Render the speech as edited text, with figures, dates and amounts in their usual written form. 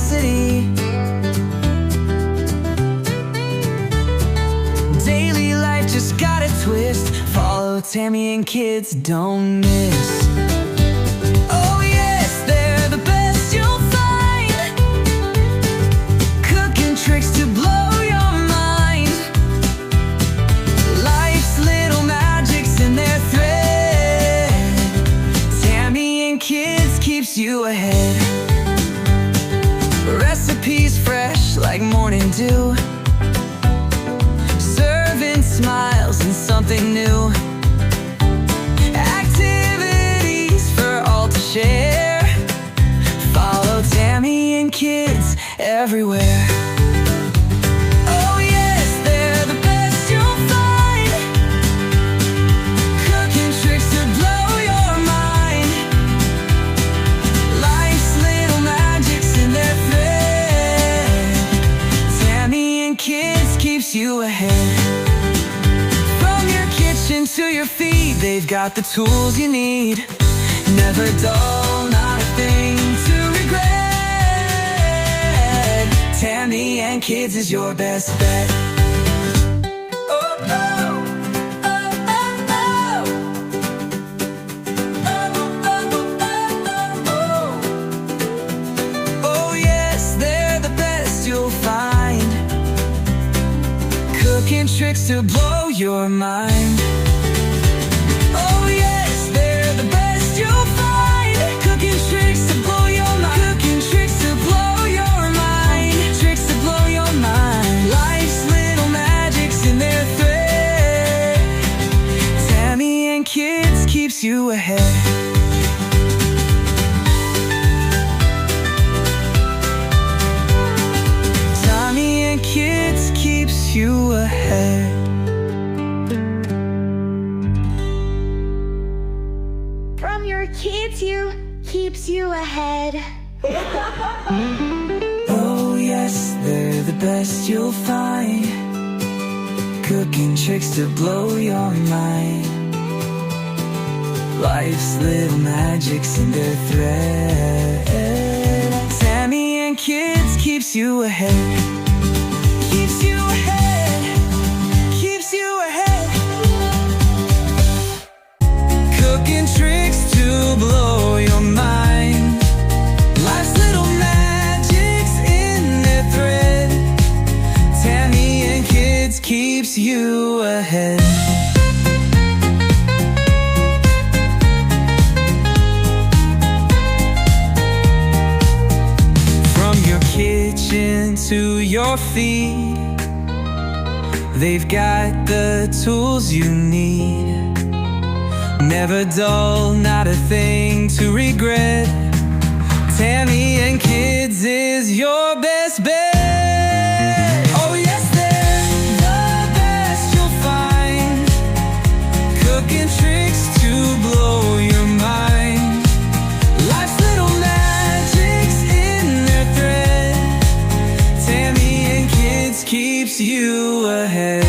curiosity. Daily life just got a twist. Follow Tammy and kids, don't miss. Oh yes, they're the best you'll find. Cooking tricks to blow your mind. Life's little magics in their thread. Tammy and kids keeps you ahead. Recipes fresh like morning dew, serving smiles and something new. Activities for all to share. Follow Tammy and kids everywhere. Oh yes, they're the best you'll find. Cooking tricks to blow your mind. Life's little magics in their thread. Tammy and kids keeps you ahead. From your kitchen to your feet, they've got the tools you need. Never dull, not a thing to regret. Tammy and kids is your best bet. Oh, oh, oh, oh, oh. Oh, oh, oh, oh. Oh yes, they're the best you'll find. Cooking tricks to blow your mind. Oh yes, they're the best you'll find. Cooking tricks to blow your mind. Cooking tricks to blow your mind. Tricks to blow your mind. Life's little magics in their thread. Tammy and kids keeps you ahead. Tammy and kids keeps you ahead. From your kids, you keeps you ahead. Oh yes, they're the best you'll find. Cooking tricks to blow your mind. Life's little magics in their thread. Tammy and kids keeps you ahead. Keeps you ahead. Keeps you ahead. Cooking tricks to blow your mind. Life's little magics in their thread. Tammy and kids keeps you ahead. From your kitchen to your feet, they've got the tools you need. Never dull, not a thing to regret. Tammy and kids is your best bet. Oh yes, they're the best you'll find. Cooking tricks to blow your mind. Life's little magics in their thread. Tammy and kids keeps you ahead.